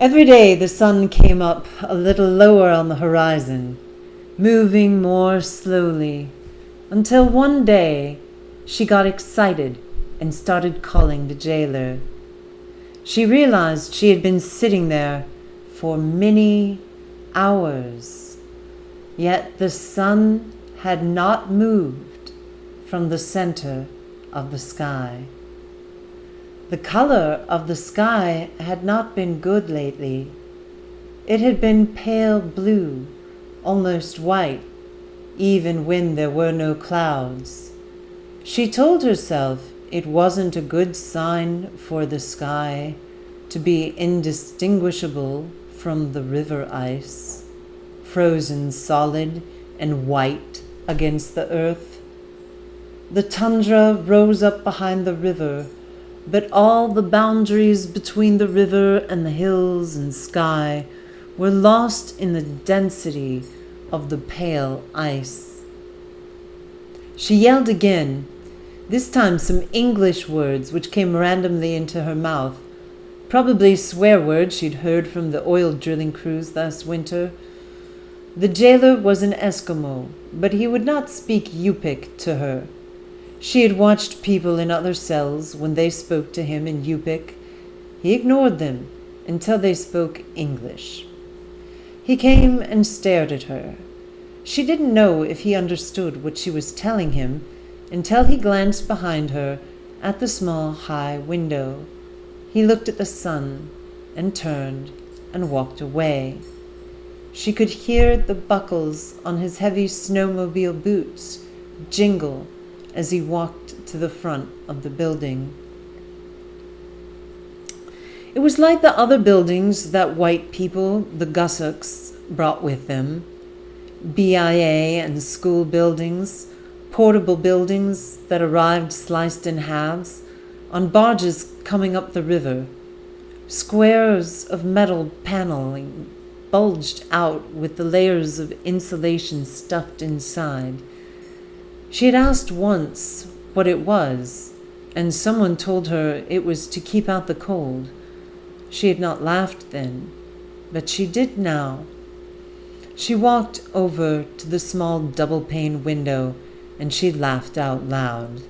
Every day the sun came up a little lower on the horizon, moving more slowly, until one day she got excited and started calling the jailer. She realized she had been sitting there for many hours, yet the sun had not moved from the center of the sky. The color of the sky had not been good lately. It had been pale blue, almost white, even when there were no clouds. She told herself it wasn't a good sign for the sky to be indistinguishable from the river ice, frozen solid and white against the earth. The tundra rose up behind the river, but all the boundaries between the river and the hills and sky were lost in the density of the pale ice. She yelled again, this time some English words which came randomly into her mouth, probably swear words she'd heard from the oil drilling crews last winter. The jailer was an Eskimo, but he would not speak Yupik to her. She had watched people in other cells when they spoke to him in Yupik. He ignored them until they spoke English. He came and stared at her. She didn't know if he understood what she was telling him until he glanced behind her at the small high window. He looked at the sun and turned and walked away. She could hear the buckles on his heavy snowmobile boots jingle as he walked to the front of the building. It was like the other buildings that white people, the Gussocks, brought with them. BIA and school buildings, portable buildings that arrived sliced in halves on barges coming up the river. Squares of metal paneling bulged out with the layers of insulation stuffed inside. She had asked once what it was, and someone told her it was to keep out the cold. She had not laughed then, but she did now. She walked over to the small double-pane window, and she laughed out loud.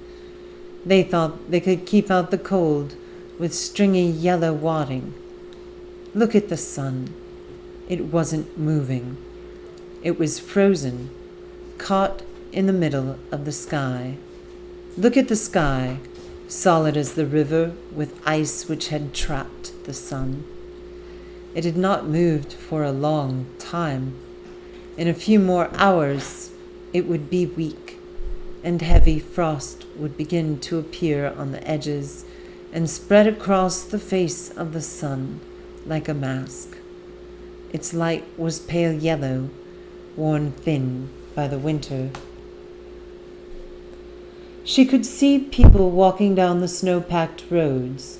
They thought they could keep out the cold with stringy yellow wadding. Look at the sun. It wasn't moving. It was frozen, caught in the middle of the sky. Look at the sky, solid as the river, with ice which had trapped the sun. It had not moved for a long time. In a few more hours, it would be weak, and heavy frost would begin to appear on the edges and spread across the face of the sun like a mask. Its light was pale yellow, worn thin by the winter. She could see people walking down the snow-packed roads,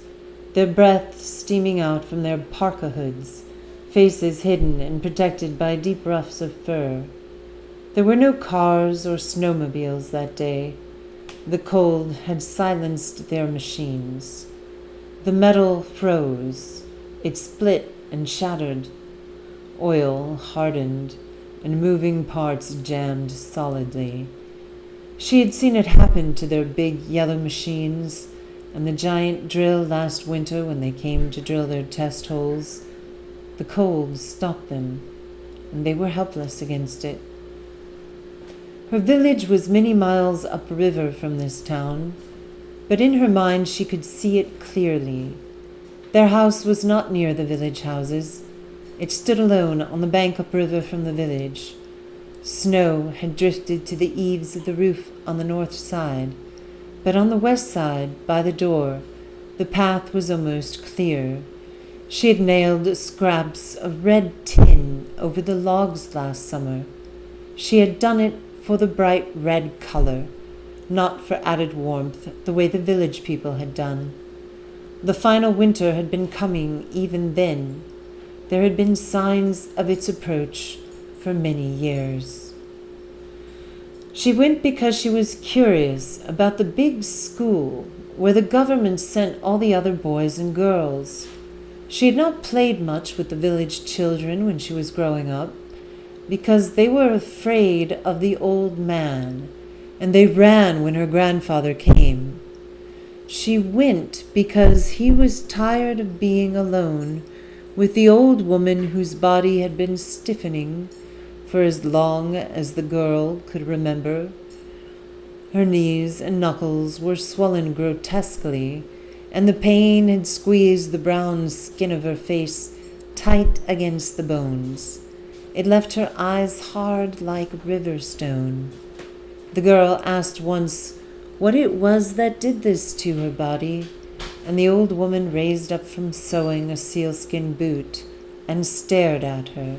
their breath steaming out from their parka hoods, faces hidden and protected by deep ruffs of fur. There were no cars or snowmobiles that day. The cold had silenced their machines. The metal froze. It split and shattered. Oil hardened, and moving parts jammed solidly. She had seen it happen to their big yellow machines and the giant drill last winter when they came to drill their test holes. The cold stopped them, and they were helpless against it. Her village was many miles upriver from this town, but in her mind she could see it clearly. Their house was not near the village houses. It stood alone on the bank upriver from the village. Snow had drifted to the eaves of the roof on the north side, but on the west side, by the door, the path was almost clear. She had nailed scraps of red tin over the logs last summer. She had done it for the bright red color, not for added warmth, the way the village people had done. The final winter had been coming even then. There had been signs of its approach for many years. She went because she was curious about the big school where the government sent all the other boys and girls. She had not played much with the village children when she was growing up, because they were afraid of the old man, and they ran when her grandfather came. She went because he was tired of being alone with the old woman whose body had been stiffening for as long as the girl could remember. Her knees and knuckles were swollen grotesquely, and the pain had squeezed the brown skin of her face tight against the bones. It left her eyes hard like river stone. The girl asked once what it was that did this to her body, and the old woman raised up from sewing a sealskin boot and stared at her.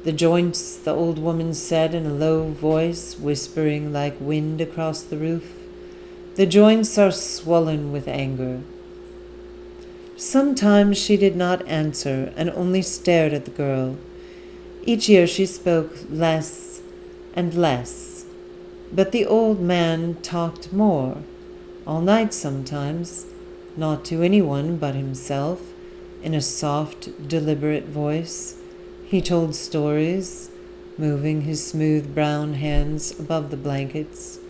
The joints, the old woman said in a low voice, whispering like wind across the roof, the joints are swollen with anger. Sometimes she did not answer and only stared at the girl. Each year she spoke less and less, but the old man talked more, all night sometimes, not to anyone but himself, in a soft, deliberate voice. He told stories, moving his smooth brown hands above the blankets.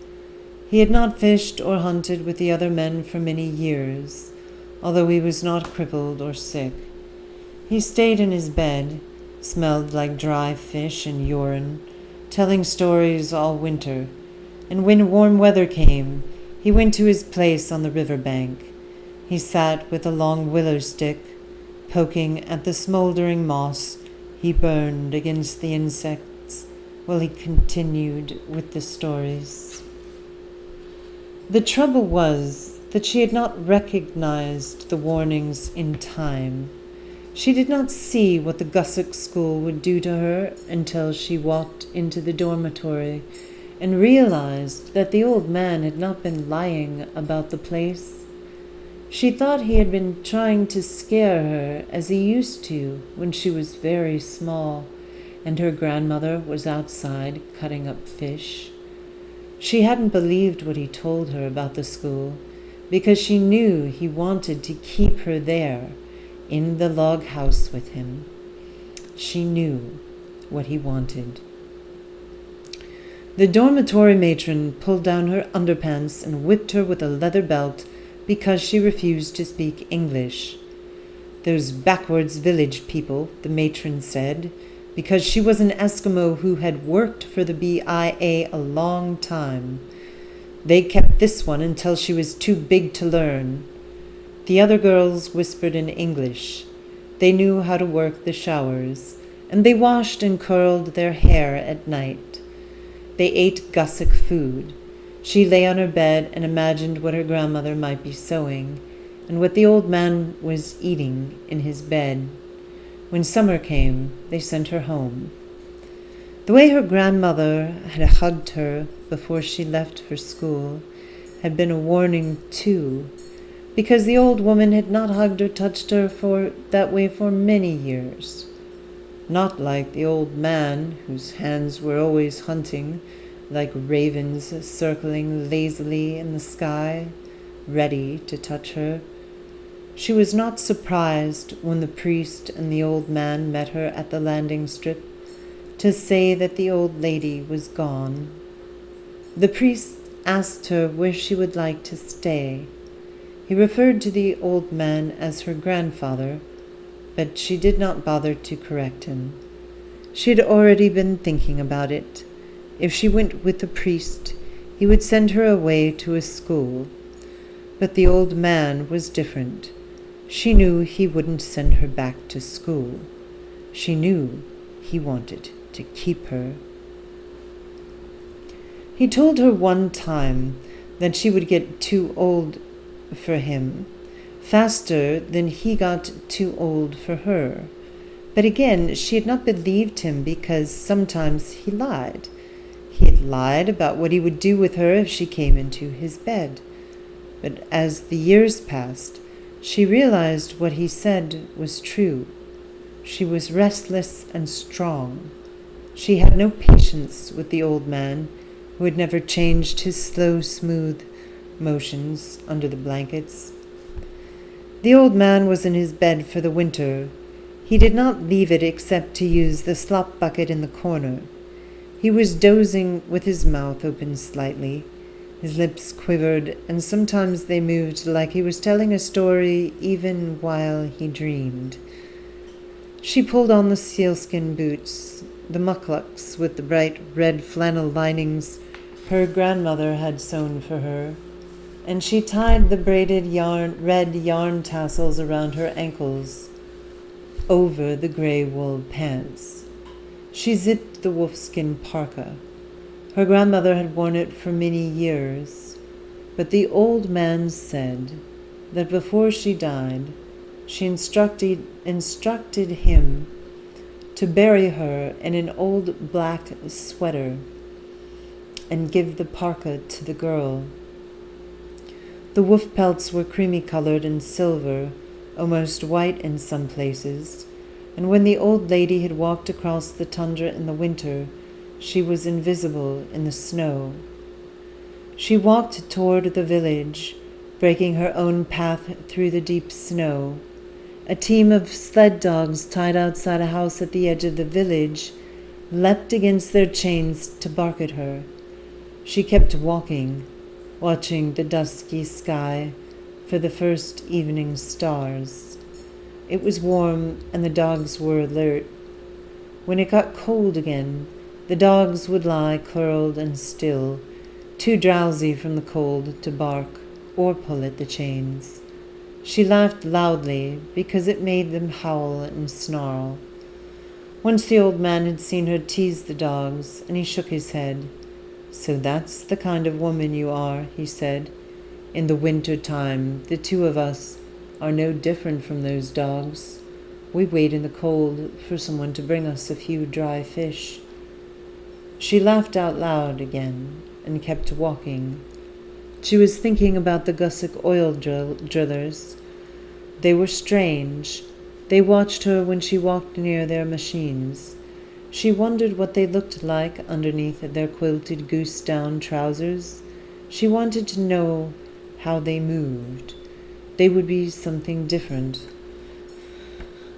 He had not fished or hunted with the other men for many years, although he was not crippled or sick. He stayed in his bed, smelled like dry fish and urine, telling stories all winter, and when warm weather came, he went to his place on the river bank. He sat with a long willow stick, poking at the smoldering moss he burned against the insects while he continued with the stories. The trouble was that she had not recognized the warnings in time. She did not see what the Gussock school would do to her until she walked into the dormitory and realized that the old man had not been lying about the place. She thought he had been trying to scare her as he used to when she was very small and her grandmother was outside cutting up fish. She hadn't believed what he told her about the school because she knew he wanted to keep her there in the log house with him. She knew what he wanted. The dormitory matron pulled down her underpants and whipped her with a leather belt because she refused to speak English. Those backwards village people, the matron said, because she was an Eskimo who had worked for the BIA a long time. They kept this one until she was too big to learn. The other girls whispered in English. They knew how to work the showers, and they washed and curled their hair at night. They ate Gussock food. She lay on her bed and imagined what her grandmother might be sewing, and what the old man was eating in his bed. When summer came, they sent her home. The way her grandmother had hugged her before she left for school had been a warning, too, because the old woman had not hugged or touched her that way for many years. Not like the old man, whose hands were always hunting, like ravens circling lazily in the sky, ready to touch her. She was not surprised when the priest and the old man met her at the landing strip to say that the old lady was gone. The priest asked her where she would like to stay. He referred to the old man as her grandfather, but she did not bother to correct him. She had already been thinking about it. If she went with the priest, he would send her away to a school. But the old man was different. She knew he wouldn't send her back to school. She knew he wanted to keep her. He told her one time that she would get too old for him, faster than he got too old for her. But again, she had not believed him because sometimes he lied. He had lied about what he would do with her if she came into his bed. But as the years passed, she realized what he said was true. She was restless and strong. She had no patience with the old man, who had never changed his slow, smooth motions under the blankets. The old man was in his bed for the winter. He did not leave it except to use the slop bucket in the corner. He was dozing with his mouth open slightly. His lips quivered, and sometimes they moved like he was telling a story even while he dreamed. She pulled on the sealskin boots, the mucklucks with the bright red flannel linings her grandmother had sewn for her, and she tied the braided red yarn tassels around her ankles over the gray wool pants. She zipped the wolfskin parka. Her grandmother had worn it for many years, but the old man said that before she died, she instructed him to bury her in an old black sweater and give the parka to the girl. The wolf pelts were creamy-colored and silver, almost white in some places, and when the old lady had walked across the tundra in the winter, she was invisible in the snow. She walked toward the village, breaking her own path through the deep snow. A team of sled dogs tied outside a house at the edge of the village leapt against their chains to bark at her. She kept walking, watching the dusky sky for the first evening stars. It was warm, and the dogs were alert. When it got cold again, the dogs would lie curled and still, too drowsy from the cold to bark or pull at the chains. She laughed loudly because it made them howl and snarl. Once the old man had seen her tease the dogs, and he shook his head. "So that's the kind of woman you are," he said. "In the winter time, the two of us are no different from those dogs. We wait in the cold for someone to bring us a few dry fish." She laughed out loud again and kept walking. She was thinking about the Gussack oil drillers. They were strange. They watched her when she walked near their machines. She wondered what they looked like underneath their quilted goose-down trousers. She wanted to know how they moved. They would be something different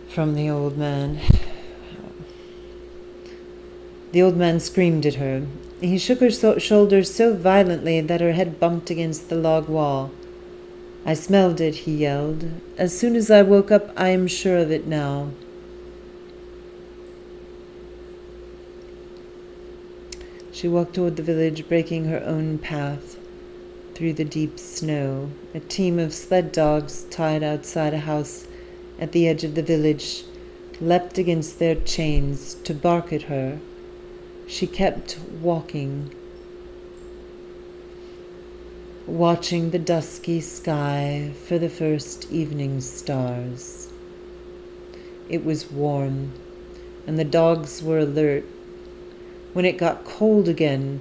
from the old man. The old man screamed at her. He shook her shoulders so violently that her head bumped against the log wall. "I smelled it," he yelled. "As soon as I woke up, I am sure of it now." She walked toward the village, breaking her own path through the deep snow. A team of sled dogs tied outside a house at the edge of the village leapt against their chains to bark at her. She kept walking, watching the dusky sky for the first evening stars. It was warm, and the dogs were alert. When it got cold again,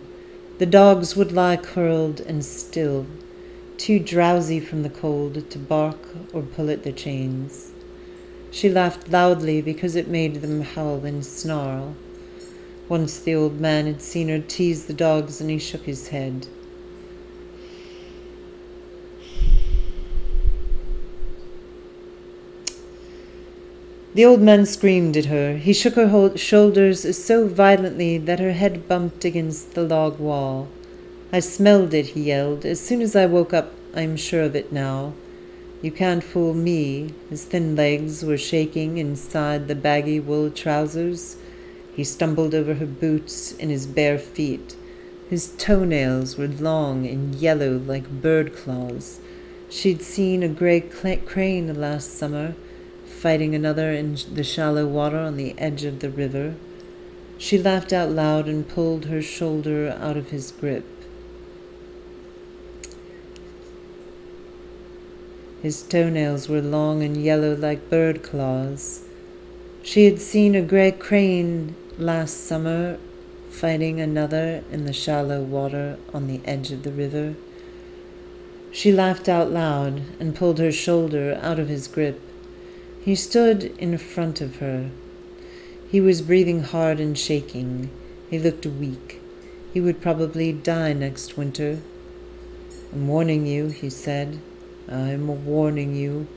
the dogs would lie curled and still, too drowsy from the cold to bark or pull at their chains. She laughed loudly because it made them howl and snarl. Once the old man had seen her tease the dogs, and he shook his head. The old man screamed at her. He shook her shoulders so violently that her head bumped against the log wall. "I smelled it," he yelled. "As soon as I woke up, I am sure of it now. You can't fool me." His thin legs were shaking inside the baggy wool trousers. He stumbled over her boots in his bare feet. His toenails were long and yellow like bird claws. She'd seen a gray crane last summer, fighting another in the shallow water on the edge of the river. She laughed out loud and pulled her shoulder out of his grip. His toenails were long and yellow like bird claws. She had seen a gray crane last summer, fighting another in the shallow water on the edge of the river. She laughed out loud and pulled her shoulder out of his grip. He stood in front of her. He was breathing hard and shaking. He looked weak. He would probably die next winter. "I'm warning you," he said. "I'm warning you."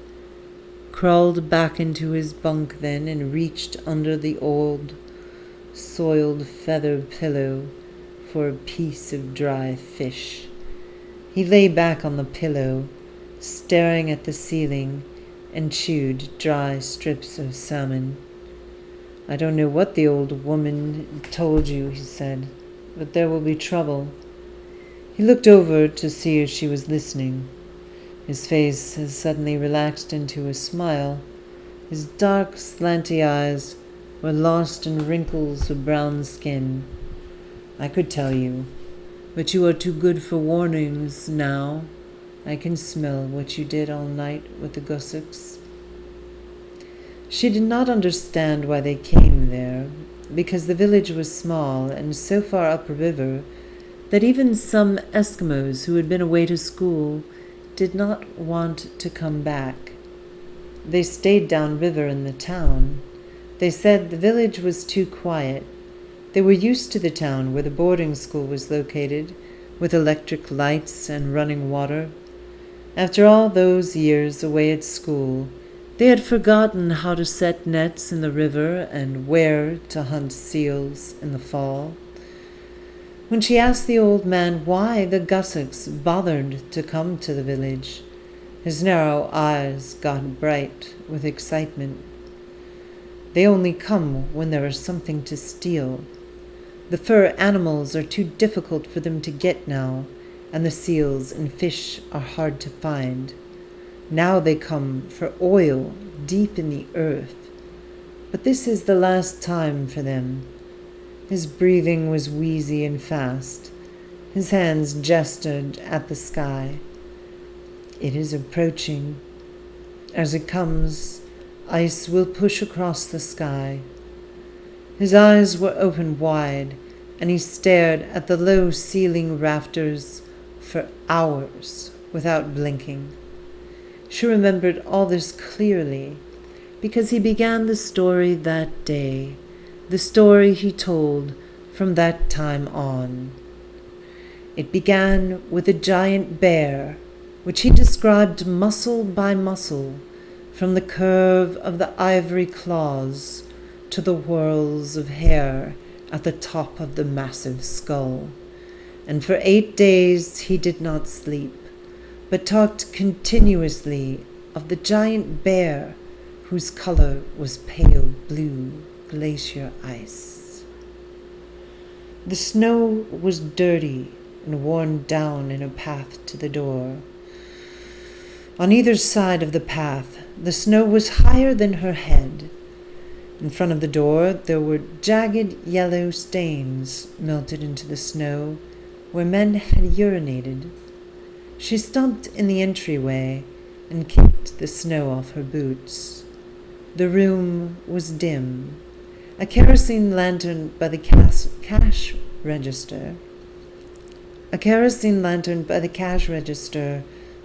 crawled back into his bunk then and reached under the old, soiled feather pillow for a piece of dry fish. He lay back on the pillow, staring at the ceiling, and chewed dry strips of salmon. "I don't know what the old woman told you," he said, "but there will be trouble." He looked over to see if she was listening. His face had suddenly relaxed into a smile. His dark, slanty eyes were lost in wrinkles of brown skin. "I could tell you, but you are too good for warnings now. I can smell what you did all night with the gossocks." She did not understand why they came there, because the village was small and so far upriver that even some Eskimos who had been away to school did not want to come back. They stayed downriver in the town. They said the village was too quiet. They were used to the town where the boarding school was located, with electric lights and running water. After all those years away at school, they had forgotten how to set nets in the river and where to hunt seals in the fall. When she asked the old man why the gossocks bothered to come to the village, his narrow eyes got bright with excitement. "They only come when there is something to steal. The fur animals are too difficult for them to get now, and the seals and fish are hard to find. Now they come for oil deep in the earth, but this is the last time for them." His breathing was wheezy and fast. His hands gestured at the sky. "It is approaching. As it comes, ice will push across the sky." His eyes were open wide, and he stared at the low ceiling rafters for hours without blinking. She remembered all this clearly, because he began the story that day, the story he told from that time on. It began with a giant bear, which he described muscle by muscle, from the curve of the ivory claws to the whorls of hair at the top of the massive skull. And for 8 days he did not sleep, but talked continuously of the giant bear whose color was pale blue glacier ice. The snow was dirty and worn down in a path to the door. On either side of the path, the snow was higher than her head. In front of the door, there were jagged yellow stains melted into the snow where men had urinated. She stopped in the entryway and kicked the snow off her boots. The room was dim. A kerosene lantern by the cash register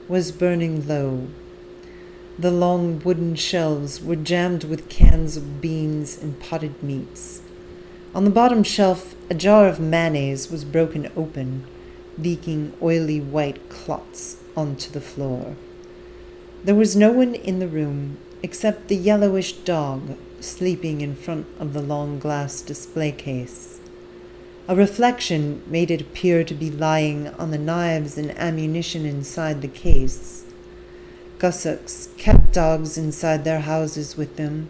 was burning low. The long wooden shelves were jammed with cans of beans and potted meats. On the bottom shelf, a jar of mayonnaise was broken open, leaking oily white clots onto the floor. There was no one in the room except the yellowish dog sleeping in front of the long glass display case. A reflection made it appear to be lying on the knives and ammunition inside the case. Gossocks kept dogs inside their houses with them.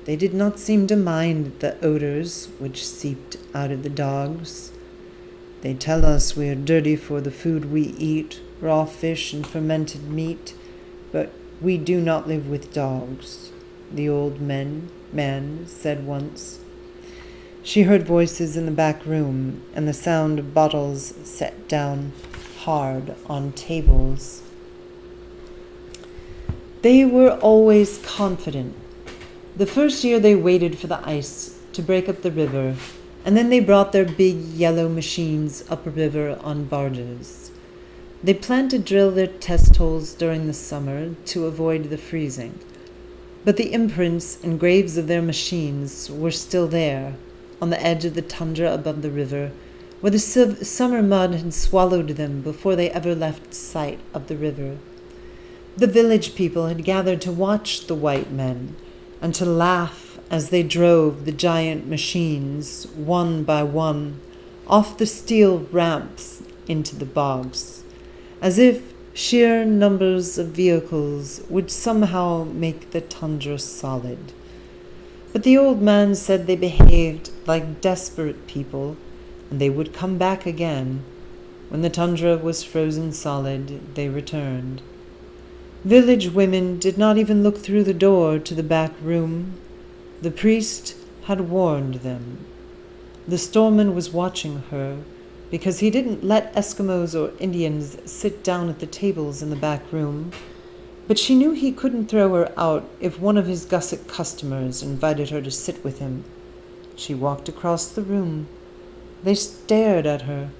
They did not seem to mind the odors which seeped out of the dogs. "They tell us we are dirty for the food we eat, raw fish and fermented meat, but we do not live with dogs," the old man said once. She heard voices in the back room and the sound of bottles set down hard on tables. They were always confident. The first year they waited for the ice to break up the river, and then they brought their big yellow machines upriver on barges. They planned to drill their test holes during the summer to avoid the freezing. But the imprints and graves of their machines were still there, on the edge of the tundra above the river, where the summer mud had swallowed them before they ever left sight of the river. The village people had gathered to watch the white men and to laugh as they drove the giant machines, one by one, off the steel ramps into the bogs, as if sheer numbers of vehicles would somehow make the tundra solid. But the old man said they behaved like desperate people, and they would come back again. When the tundra was frozen solid, they returned. Village women did not even look through the door to the back room. The priest had warned them. The storeman was watching her, because he didn't let Eskimos or Indians sit down at the tables in the back room, but she knew he couldn't throw her out if one of his gusset customers invited her to sit with him. She walked across the room. They stared at her,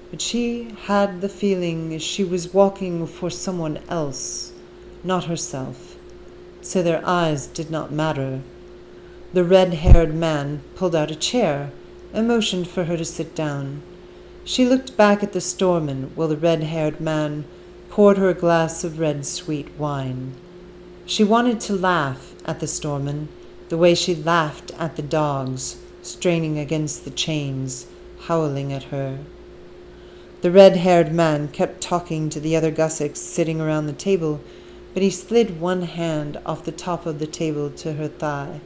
but she had the feeling she was walking for someone else, not herself, so their eyes did not matter. The red-haired man pulled out a chair and motioned for her to sit down. She looked back at the storeman while the red-haired man poured her a glass of red sweet wine. She wanted to laugh at the storeman the way she laughed at the dogs straining against the chains, howling at her. The red-haired man kept talking to the other Gussets sitting around the table, but he slid one hand off the top of the table to her thigh.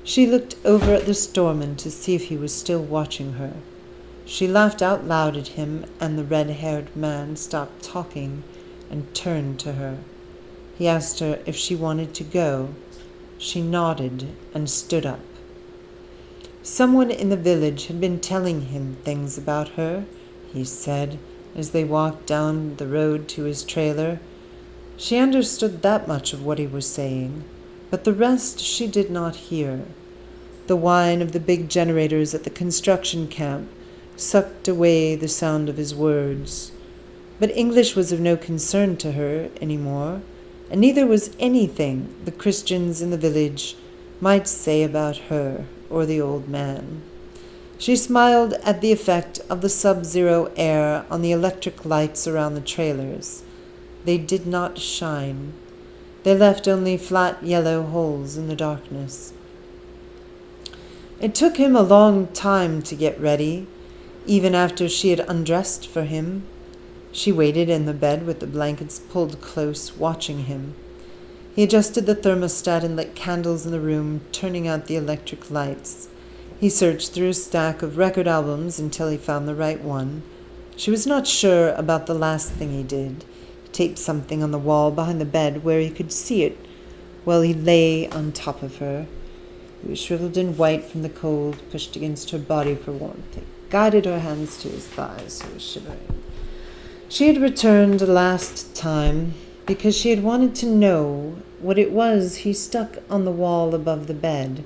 She looked over at the storeman to see if he was still watching her. She laughed out loud at him, and the red-haired man stopped talking and turned to her. He asked her if she wanted to go. She nodded and stood up. Someone in the village had been telling him things about her, he said, as they walked down the road to his trailer. She understood that much of what he was saying, but the rest she did not hear. The whine of the big generators at the construction camp sucked away the sound of his words. But English was of no concern to her any more, and neither was anything the Christians in the village might say about her or the old man. She smiled at the effect of the sub-zero air on the electric lights around the trailers. They did not shine. They left only flat yellow holes in the darkness. It took him a long time to get ready, even after she had undressed for him. She waited in the bed with the blankets pulled close, watching him. He adjusted the thermostat and lit candles in the room, turning out the electric lights. He searched through a stack of record albums until he found the right one. She was not sure about the last thing he did. He taped something on the wall behind the bed where he could see it while he lay on top of her. He was shriveled and white from the cold, pushed against her body for warmth. He guided her hands to his thighs. He was shivering. She had returned last time because she had wanted to know what it was he stuck on the wall above the bed.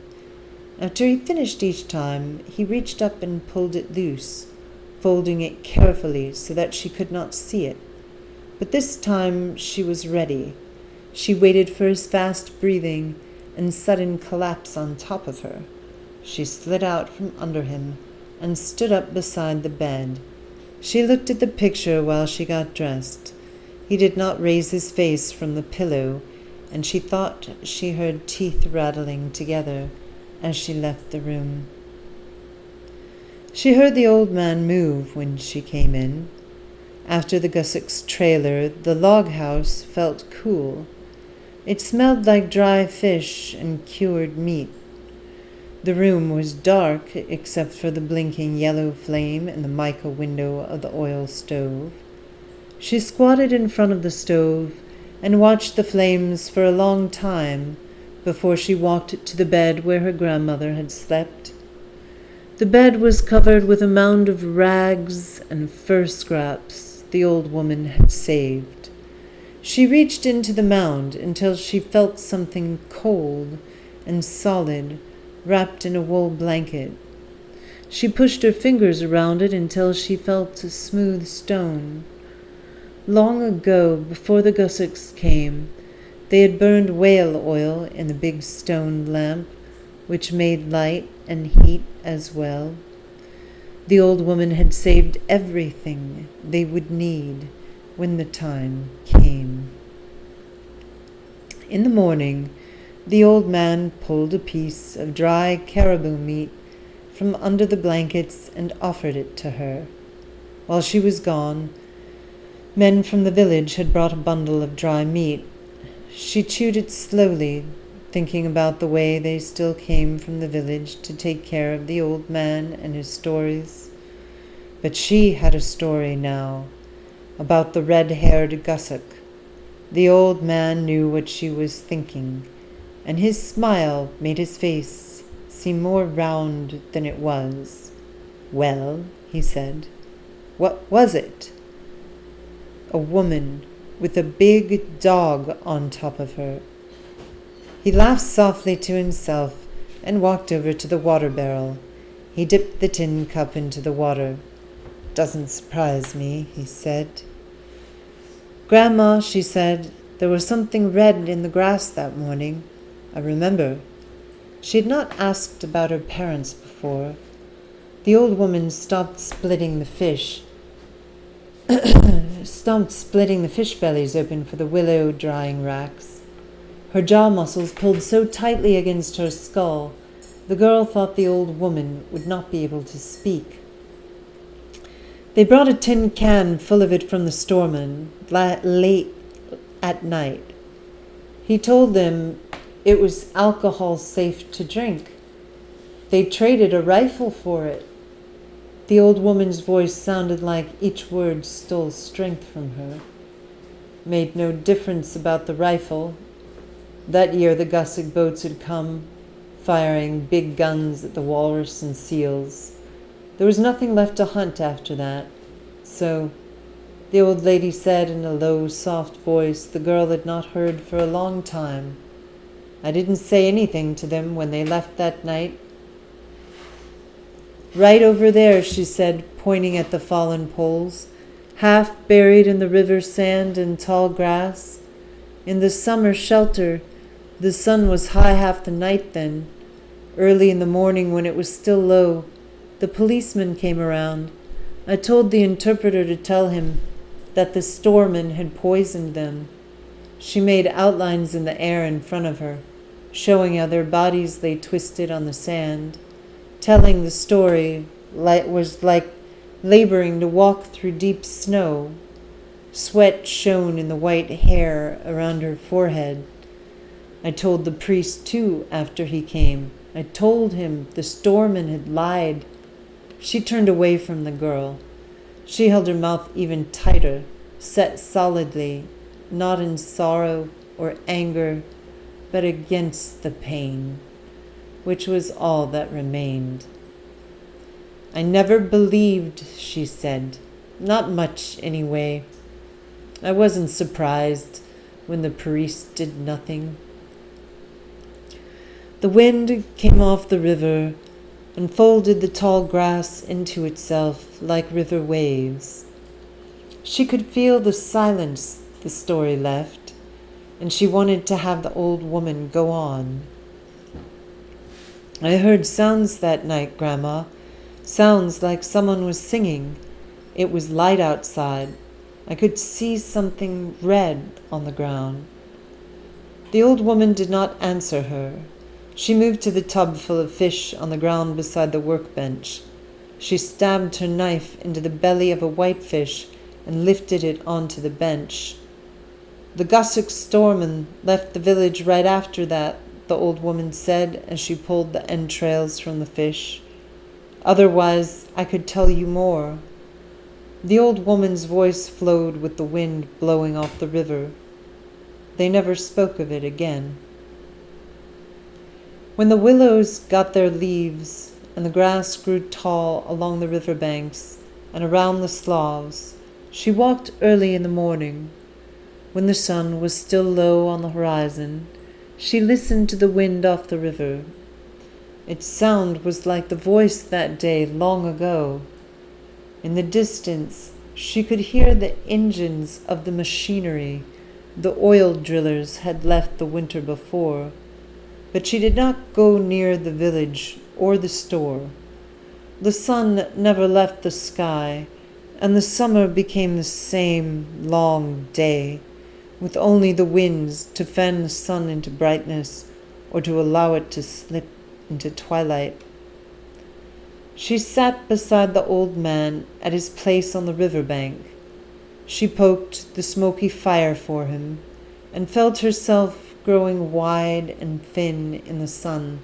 After he finished each time, he reached up and pulled it loose, folding it carefully so that she could not see it. But this time she was ready. She waited for his fast breathing and sudden collapse on top of her. She slid out from under him and stood up beside the bed. She looked at the picture while she got dressed. He did not raise his face from the pillow, and she thought she heard teeth rattling together as she left the room. She heard the old man move when she came in. After the Gussets' trailer, the log house felt cool. It smelled like dry fish and cured meat. The room was dark except for the blinking yellow flame in the mica window of the oil stove. She squatted in front of the stove and watched the flames for a long time before she walked to the bed where her grandmother had slept. The bed was covered with a mound of rags and fur scraps the old woman had saved. She reached into the mound until she felt something cold and solid wrapped in a wool blanket. She pushed her fingers around it until she felt a smooth stone. Long ago, before the Gussets came, they had burned whale oil in the big stone lamp, which made light and heat as well. The old woman had saved everything they would need when the time came. In the morning, the old man pulled a piece of dry caribou meat from under the blankets and offered it to her. While she was gone, men from the village had brought a bundle of dry meat. She chewed it slowly, thinking about the way they still came from the village to take care of the old man and his stories. But she had a story now, about the red-haired Gussock. The old man knew what she was thinking, and his smile made his face seem more round than it was. "Well," he said, "what was it?" "A woman with a big dog on top of her." He laughed softly to himself and walked over to the water barrel. He dipped the tin cup into the water. "Doesn't surprise me," he said. "Grandma," she said, "there was something red in the grass that morning. I remember." She had not asked about her parents before. The old woman stopped splitting the fish bellies open for the willow drying racks. Her jaw muscles pulled so tightly against her skull, the girl thought the old woman would not be able to speak. They brought a tin can full of it from the storeman late at night. He told them it was alcohol safe to drink. They traded a rifle for it. The old woman's voice sounded like each word stole strength from her. Made no difference about the rifle. That year the Gussock boats had come, firing big guns at the walrus and seals. There was nothing left to hunt after that. So, the old lady said in a low, soft voice the girl had not heard for a long time, "I didn't say anything to them when they left that night." "Right over there," she said, pointing at the fallen poles, half buried in the river sand and tall grass. In the summer shelter, the sun was high half the night then. Early in the morning, when it was still low, the policeman came around. I told the interpreter to tell him that the storeman had poisoned them. She made outlines in the air in front of her, showing how their bodies lay twisted on the sand. Telling the story was like laboring to walk through deep snow. Sweat shone in the white hair around her forehead. I told the priest, too, after he came. I told him the storeman had lied. She turned away from the girl. She held her mouth even tighter, set solidly, not in sorrow or anger, but against the pain, which was all that remained. "I never believed," she said. "Not much, anyway. I wasn't surprised when the priest did nothing." The wind came off the river and folded the tall grass into itself like river waves. She could feel the silence the story left, and she wanted to have the old woman go on. "I heard sounds that night, Grandma. Sounds like someone was singing. It was light outside. I could see something red on the ground." The old woman did not answer her. She moved to the tub full of fish on the ground beside the workbench. She stabbed her knife into the belly of a whitefish and lifted it onto the bench. "The Gussock storeman left the village right after that," the old woman said as she pulled the entrails from the fish. "Otherwise, I could tell you more." The old woman's voice flowed with the wind blowing off the river. They never spoke of it again. When the willows got their leaves and the grass grew tall along the river banks and around the sloughs, she walked early in the morning. When the sun was still low on the horizon, she listened to the wind off the river. Its sound was like the voice that day long ago. In the distance, she could hear the engines of the machinery the oil drillers had left the winter before, but she did not go near the village or the store. The sun never left the sky, and the summer became the same long day, with only the winds to fan the sun into brightness or to allow it to slip into twilight. She sat beside the old man at his place on the river bank. She poked the smoky fire for him and felt herself growing wide and thin in the sun,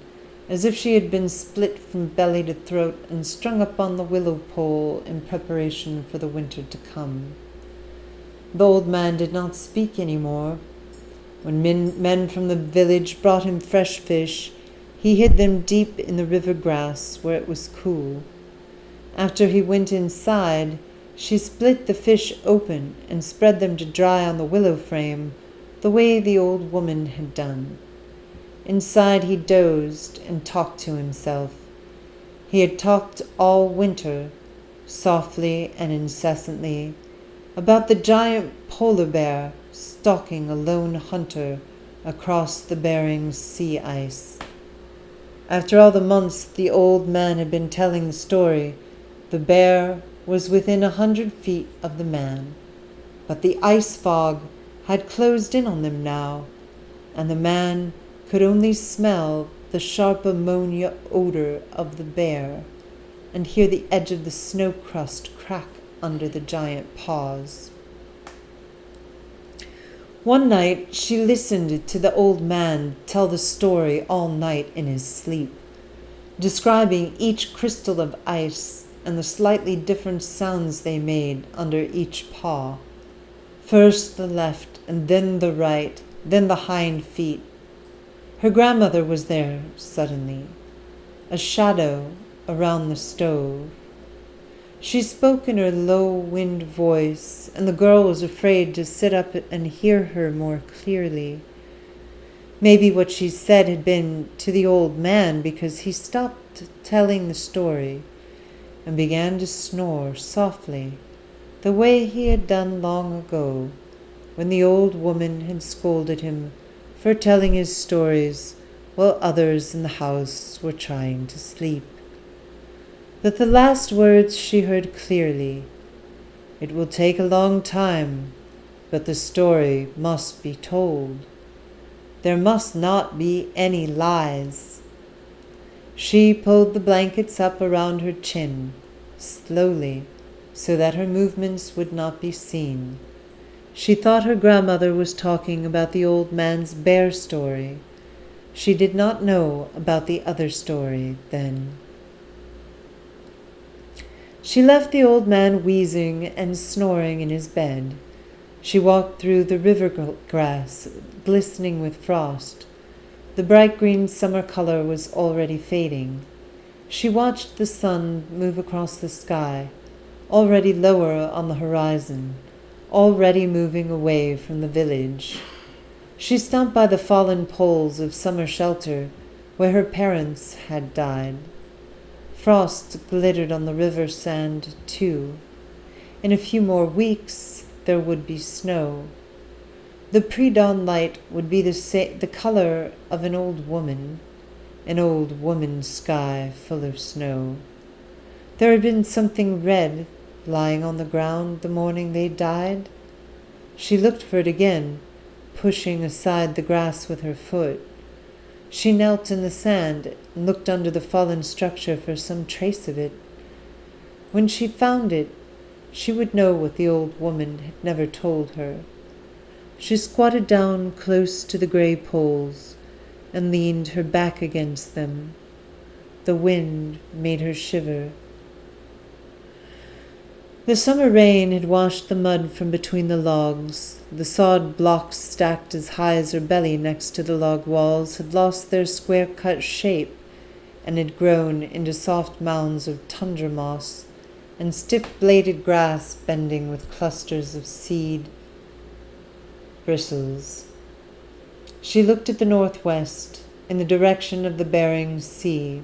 as if she had been split from belly to throat and strung up on the willow pole in preparation for the winter to come. The old man did not speak any more. When men from the village brought him fresh fish, he hid them deep in the river grass where it was cool. After he went inside, she split the fish open and spread them to dry on the willow frame, the way the old woman had done. Inside he dozed and talked to himself. He had talked all winter, softly and incessantly, about the giant polar bear stalking a lone hunter across the Bering Sea ice. After all the months the old man had been telling the story, the bear was within 100 feet of the man, but the ice fog had closed in on them now, and the man could only smell the sharp ammonia odor of the bear and hear the edge of the snow crust crack under the giant paws. One night she listened to the old man tell the story all night in his sleep, describing each crystal of ice and the slightly different sounds they made under each paw. First the left, and then the right, then the hind feet. Her grandmother was there suddenly, a shadow around the stove. She spoke in her low-wind voice, and the girl was afraid to sit up and hear her more clearly. Maybe what she said had been to the old man, because he stopped telling the story and began to snore softly, the way he had done long ago, when the old woman had scolded him for telling his stories while others in the house were trying to sleep. But the last words she heard clearly. It will take a long time, but the story must be told. There must not be any lies. She pulled the blankets up around her chin, slowly, so that her movements would not be seen. She thought her grandmother was talking about the old man's bear story. She did not know about the other story then. She left the old man wheezing and snoring in his bed. She walked through the river grass, glistening with frost. The bright green summer color was already fading. She watched the sun move across the sky, already lower on the horizon, already moving away from the village. She stopped by the fallen poles of summer shelter where her parents had died. Frost glittered on the river sand, too. In a few more weeks, there would be snow. The pre-dawn light would be the color of an old woman's sky full of snow. There had been something red lying on the ground the morning they died. She looked for it again, pushing aside the grass with her foot. She knelt in the sand and looked under the fallen structure for some trace of it. When she found it, she would know what the old woman had never told her. She squatted down close to the gray poles and leaned her back against them. The wind made her shiver. The summer rain had washed the mud from between the logs. The sawed blocks stacked as high as her belly next to the log walls had lost their square-cut shape and had grown into soft mounds of tundra moss and stiff-bladed grass bending with clusters of seed bristles. She looked at the northwest, in the direction of the Bering Sea.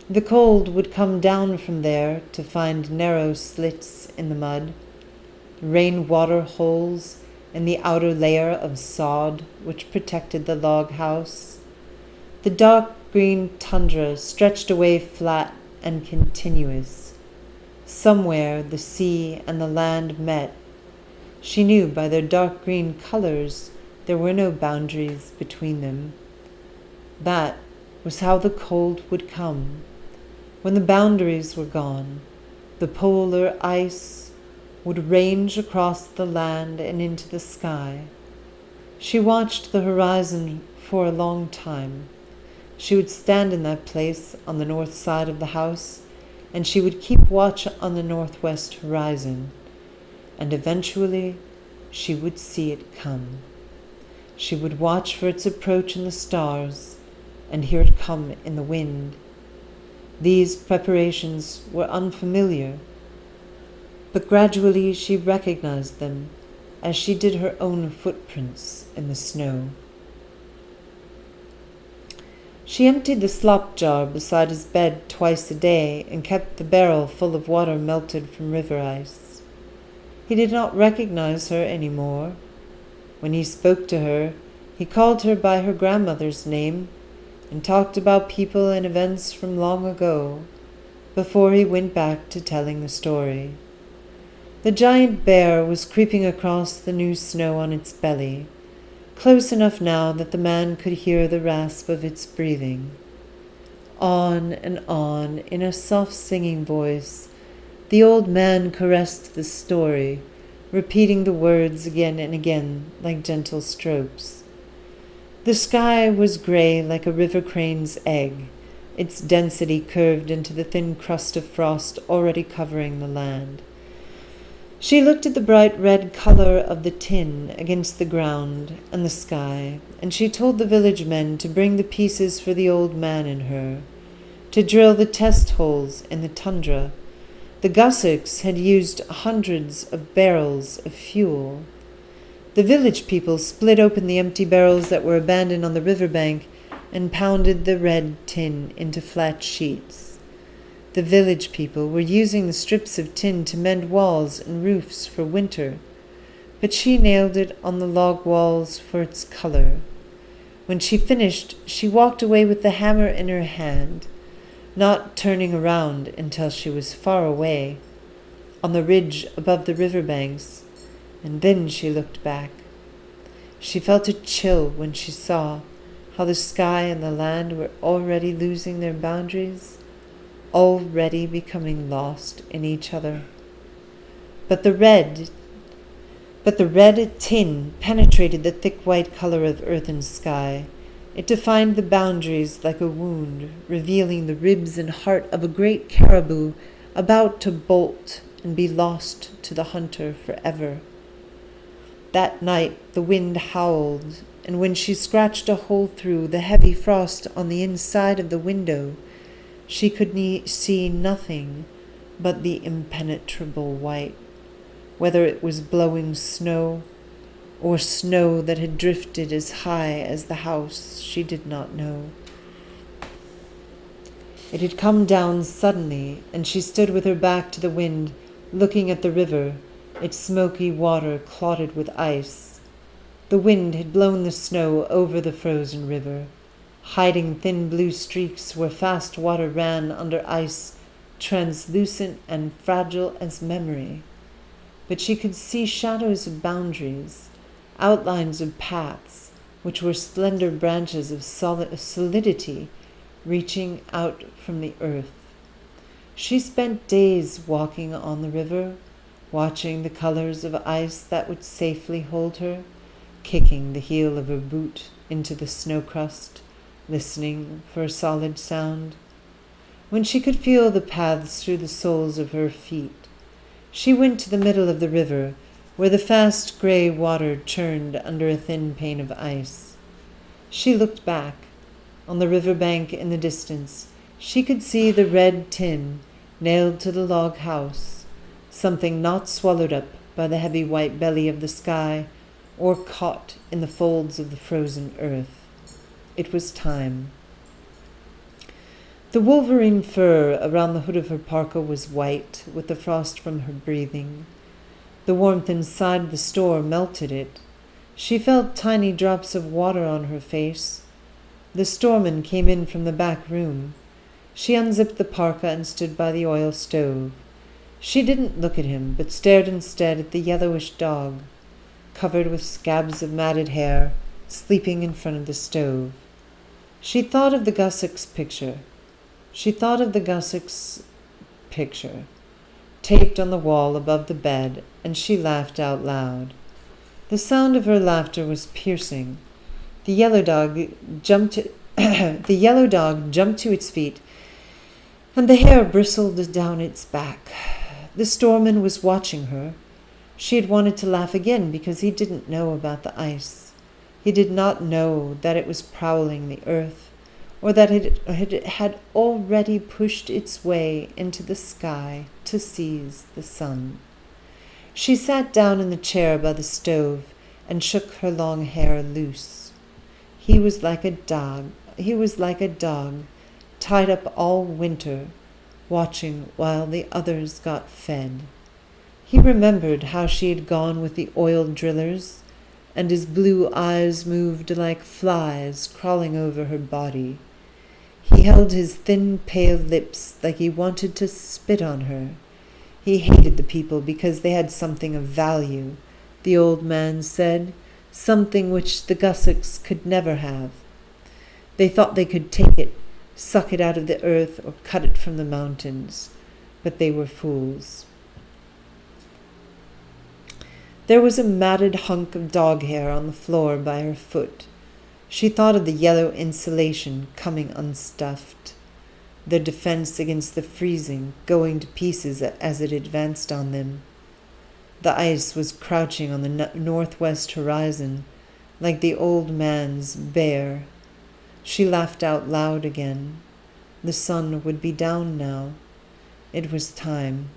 The cold would come down from there to find narrow slits in the mud, rain-water holes in the outer layer of sod which protected the log house. The dark green tundra stretched away flat and continuous. Somewhere the sea and the land met, She knew by their dark green colors there were no boundaries between them. That was how the cold would come. When the boundaries were gone, the polar ice would range across the land and into the sky. She watched the horizon for a long time. She would stand in that place on the north side of the house, and she would keep watch on the northwest horizon, and eventually she would see it come. She would watch for its approach in the stars, and hear it come in the wind. These preparations were unfamiliar, but gradually she recognized them as she did her own footprints in the snow. She emptied the slop jar beside his bed twice a day and kept the barrel full of water melted from river ice. He did not recognize her any more. When he spoke to her, he called her by her grandmother's name and talked about people and events from long ago, before he went back to telling the story. The giant bear was creeping across the new snow on its belly, close enough now that the man could hear the rasp of its breathing. On and on, in a soft singing voice, the old man caressed the story, repeating the words again and again like gentle strokes. The sky was gray like a river crane's egg, its density curved into the thin crust of frost already covering the land. She looked at the bright red color of the tin against the ground and the sky, and she told the village men to bring the pieces for the old man and her, to drill the test holes in the tundra. The Gussocks had used hundreds of barrels of fuel. The village people split open the empty barrels that were abandoned on the riverbank and pounded the red tin into flat sheets. The village people were using the strips of tin to mend walls and roofs for winter, but she nailed it on the log walls for its color. When she finished, she walked away with the hammer in her hand, not turning around until she was far away, on the ridge above the riverbanks, and then she looked back. She felt a chill when she saw how the sky and the land were already losing their boundaries, already becoming lost in each other. But the red tin penetrated the thick white color of earth and sky. It defined the boundaries like a wound, revealing the ribs and heart of a great caribou about to bolt and be lost to the hunter forever. That night the wind howled, and when she scratched a hole through the heavy frost on the inside of the window, she could see nothing but the impenetrable white, whether it was blowing snow or snow that had drifted as high as the house, she did not know. It had come down suddenly, and she stood with her back to the wind, looking at the river, its smoky water clotted with ice. The wind had blown the snow over the frozen river, hiding thin blue streaks where fast water ran under ice, translucent and fragile as memory. But she could see shadows of boundaries, outlines of paths, which were slender branches of solidity reaching out from the earth. She spent days walking on the river, watching the colors of ice that would safely hold her, kicking the heel of her boot into the snow crust, listening for a solid sound. When she could feel the paths through the soles of her feet, she went to the middle of the river, where the fast gray water churned under a thin pane of ice. She looked back. On the river bank in the distance, she could see the red tin nailed to the log house, something not swallowed up by the heavy white belly of the sky or caught in the folds of the frozen earth. It was time. The wolverine fur around the hood of her parka was white with the frost from her breathing. The warmth inside the store melted it. She felt tiny drops of water on her face. The storeman came in from the back room. She unzipped the parka and stood by the oil stove. She didn't look at him, but stared instead at the yellowish dog, covered with scabs of matted hair, sleeping in front of the stove. She thought of the Gussick's picture. Taped on the wall above the bed, and she laughed out loud. The sound of her laughter was piercing. The yellow dog jumped to its feet, and the hair bristled down its back. The storeman was watching her. She had wanted to laugh again because he didn't know about the ice. He did not know that it was prowling the earth, or that it had already pushed its way into the sky to seize the sun. She sat down in the chair by the stove and shook her long hair loose. He was like a dog, tied up all winter, watching while the others got fed. He remembered how she had gone with the oil drillers, and his blue eyes moved like flies crawling over her body. He held his thin, pale lips like he wanted to spit on her. He hated the people because they had something of value, the old man said, something which the Gussicks could never have. They thought they could take it, suck it out of the earth, or cut it from the mountains, but they were fools. There was a matted hunk of dog hair on the floor by her foot. She thought of the yellow insulation coming unstuffed, their defense against the freezing going to pieces as it advanced on them. The ice was crouching on the northwest horizon, like the old man's bear. She laughed out loud again. The sun would be down now. It was time.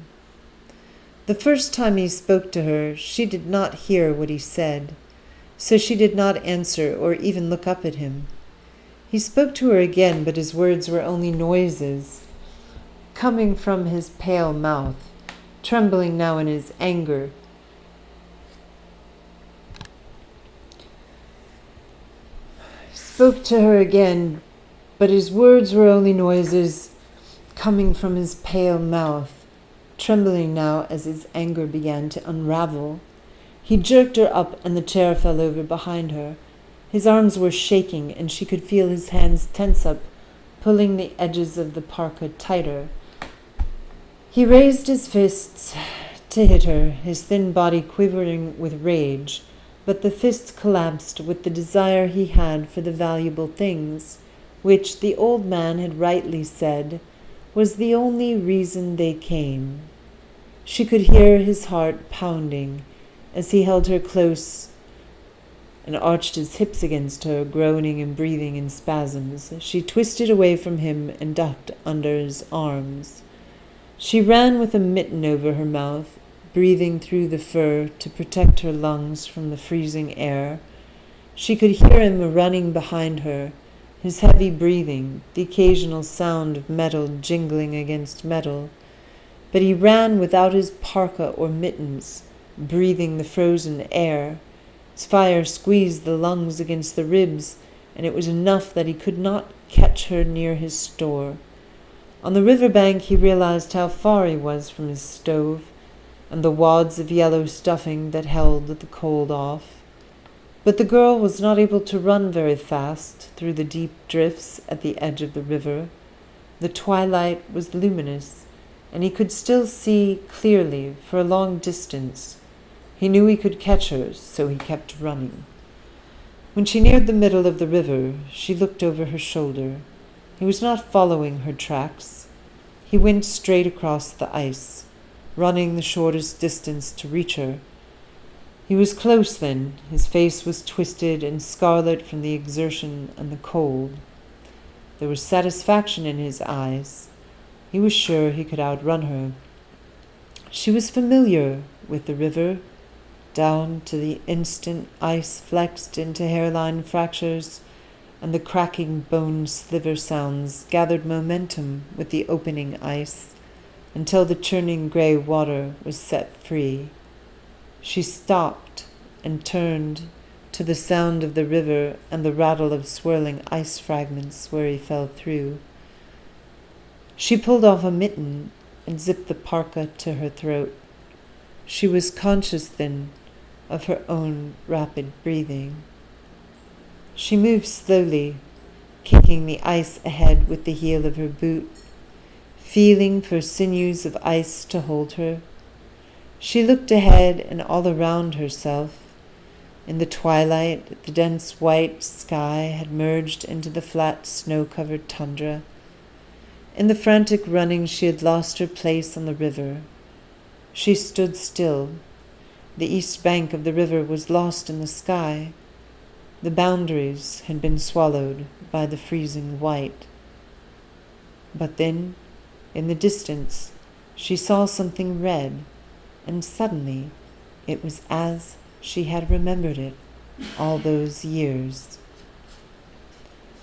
The first time he spoke to her, she did not hear what he said, so she did not answer or even look up at him. He spoke to her again, but his words were only noises, coming from his pale mouth, trembling now in his anger. Spoke to her again, but his words were only noises coming from his pale mouth, trembling now as his anger began to unravel. He jerked her up, and the chair fell over behind her. His arms were shaking, and she could feel his hands tense up, pulling the edges of the parka tighter. He raised his fists to hit her, his thin body quivering with rage, but the fists collapsed with the desire he had for the valuable things, which the old man had rightly said was the only reason they came. She could hear his heart pounding as he held her close and arched his hips against her, groaning and breathing in spasms. She twisted away from him and ducked under his arms. She ran with a mitten over her mouth, breathing through the fur to protect her lungs from the freezing air. She could hear him running behind her, his heavy breathing, the occasional sound of metal jingling against metal. But he ran without his parka or mittens, breathing the frozen air. Its fire squeezed the lungs against the ribs, and it was enough that he could not catch her near his store. On the river bank he realized how far he was from his stove, and the wads of yellow stuffing that held the cold off. But the girl was not able to run very fast through the deep drifts at the edge of the river. The twilight was luminous, and he could still see clearly for a long distance. He knew he could catch her, so he kept running. When she neared the middle of the river, she looked over her shoulder. He was not following her tracks. He went straight across the ice, running the shortest distance to reach her. He was close then. His face was twisted and scarlet from the exertion and the cold. There was satisfaction in his eyes. He was sure he could outrun her. She was familiar with the river. Down to the instant ice flexed into hairline fractures, and the cracking bone sliver sounds gathered momentum with the opening ice until the churning gray water was set free. She stopped and turned to the sound of the river and the rattle of swirling ice fragments where he fell through. She pulled off a mitten and zipped the parka to her throat. She was conscious then of her own rapid breathing. She moved slowly, kicking the ice ahead with the heel of her boot, feeling for sinews of ice to hold her. She looked ahead and all around herself. In the twilight, the dense white sky had merged into the flat, snow-covered tundra. In the frantic running, she had lost her place on the river. She stood still. The east bank of the river was lost in the sky. The boundaries had been swallowed by the freezing white. But then, in the distance, she saw something red, and suddenly it was as she had remembered it all those years.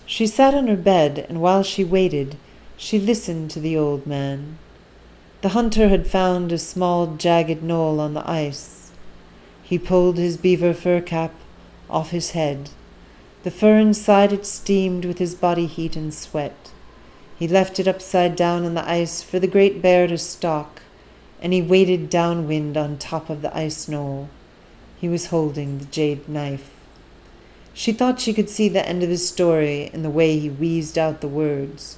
She sat on her bed, and while she waited, she listened to the old man. The hunter had found a small, jagged knoll on the ice. He pulled his beaver fur cap off his head. The fur inside it steamed with his body heat and sweat. He left it upside down on the ice for the great bear to stalk, and he waded downwind on top of the ice knoll. He was holding the jade knife. She thought she could see the end of his story in the way he wheezed out the words,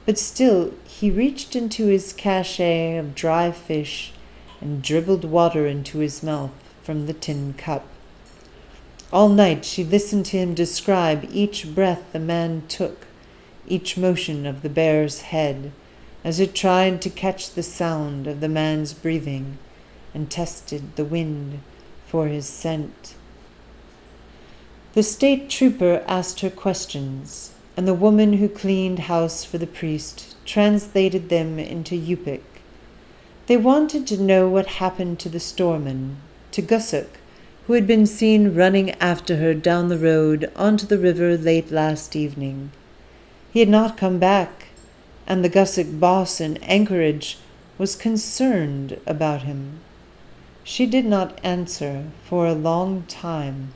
but still he reached into his cache of dry fish and dribbled water into his mouth from the tin cup. All night she listened to him describe each breath the man took, each motion of the bear's head, as it tried to catch the sound of the man's breathing and tested the wind for his scent. The state trooper asked her questions, and the woman who cleaned house for the priest translated them into Yupik. They wanted to know what happened to the storeman, to Gusuk, who had been seen running after her down the road onto the river late last evening. He had not come back, and the Gusuk boss in Anchorage was concerned about him. She did not answer for a long time,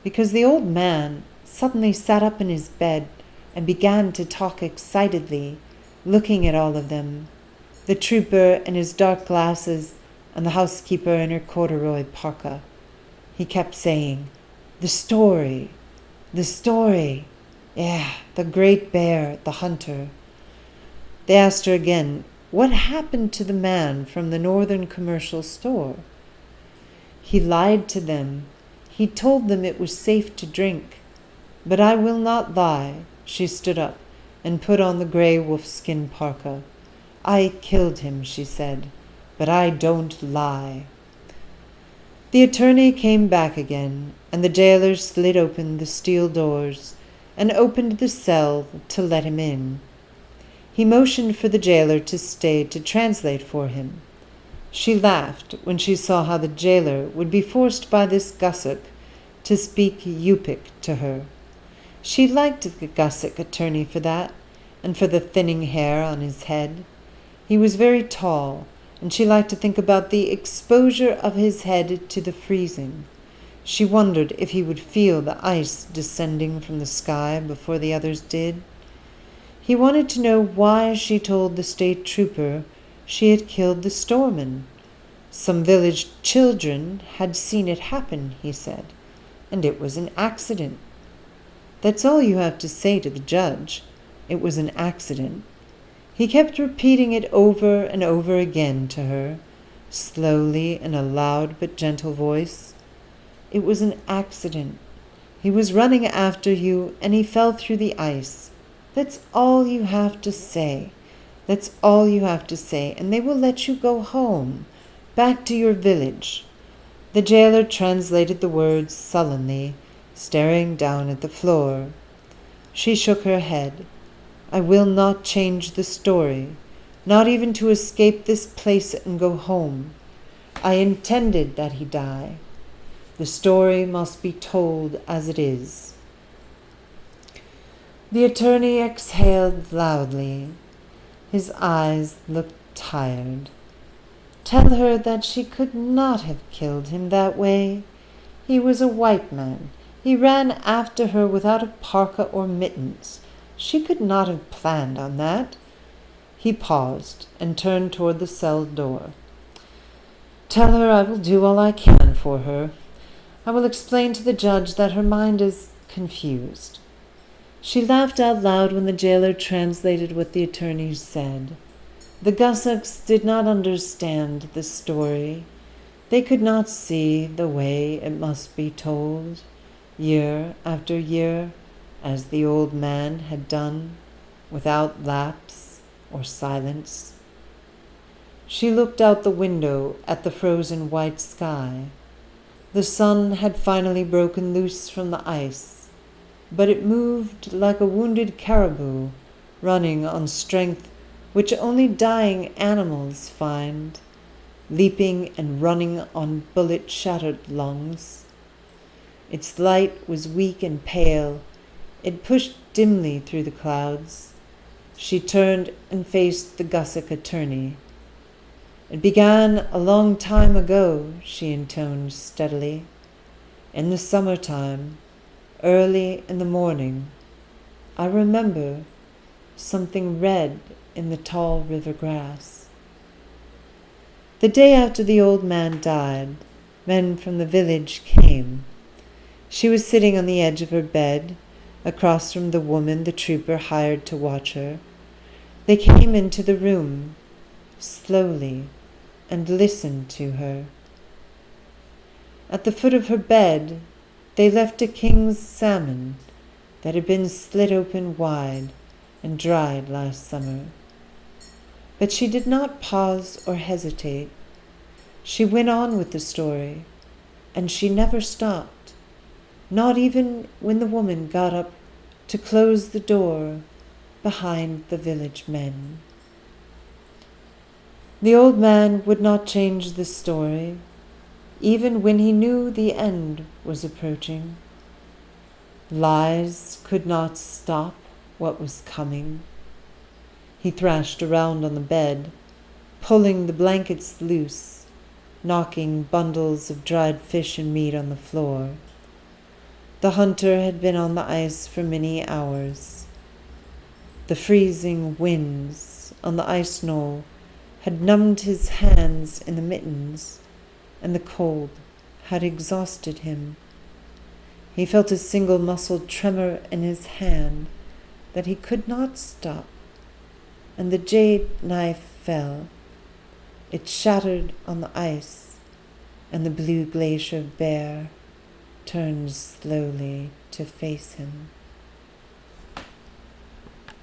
because the old man suddenly sat up in his bed and began to talk excitedly, looking at all of them, the trooper in his dark glasses and the housekeeper in her corduroy parka. He kept saying, the story, yeah, the great bear, the hunter. They asked her again, what happened to the man from the northern commercial store? He lied to them. He told them it was safe to drink. But I will not lie. She stood up and put on the gray wolfskin parka. I killed him, she said, but I don't lie. The attorney came back again, and the jailer slid open the steel doors and opened the cell to let him in. He motioned for the jailer to stay to translate for him. She laughed when she saw how the jailer would be forced by this Gusuk to speak Yupik to her. She liked the Gusuk attorney for that, and for the thinning hair on his head. He was very tall, and she liked to think about the exposure of his head to the freezing. She wondered if he would feel the ice descending from the sky before the others did. He wanted to know why she told the state trooper she had killed the storeman. Some village children had seen it happen, he said, and it was an accident. That's all you have to say to the judge. It was an accident. He kept repeating it over and over again to her, slowly in a loud but gentle voice. It was an accident. He was running after you, and he fell through the ice. That's all you have to say. That's all you have to say, and they will let you go home, back to your village. The jailer translated the words sullenly, staring down at the floor. She shook her head. I will not change the story, not even to escape this place and go home. I intended that he die. The story must be told as it is. The attorney exhaled loudly. His eyes looked tired. Tell her that she could not have killed him that way. He was a white man. He ran after her without a parka or mittens. She could not have planned on that. He paused and turned toward the cell door. "Tell her I will do all I can for her. I will explain to the judge that her mind is confused." She laughed out loud when the jailer translated what the attorney said. The Gussocks did not understand the story. They could not see the way it must be told, year after year, as the old man had done, without lapse or silence. She looked out the window at the frozen white sky. The sun had finally broken loose from the ice, but it moved like a wounded caribou, running on strength which only dying animals find, leaping and running on bullet-shattered lungs. Its light was weak and pale. It pushed dimly through the clouds. She turned and faced the Gussock attorney. "It began a long time ago," she intoned steadily. "In the summertime, early in the morning, I remember something red in the tall river grass. The day after the old man died, men from the village came. She was sitting on the edge of her bed, across from the woman the trooper hired to watch her. They came into the room, slowly, and listened to her. At the foot of her bed, they left a king's salmon that had been slit open wide and dried last summer. But she did not pause or hesitate. She went on with the story, and she never stopped, not even when the woman got up to close the door behind the village men. The old man would not change the story, even when he knew the end was approaching. Lies could not stop what was coming. He thrashed around on the bed, pulling the blankets loose, knocking bundles of dried fish and meat on the floor. The hunter had been on the ice for many hours. The freezing winds on the ice knoll had numbed his hands in the mittens, and the cold had exhausted him. He felt a single muscle tremor in his hand that he could not stop, and the jade knife fell. It shattered on the ice, and the blue glacier bear turned slowly to face him.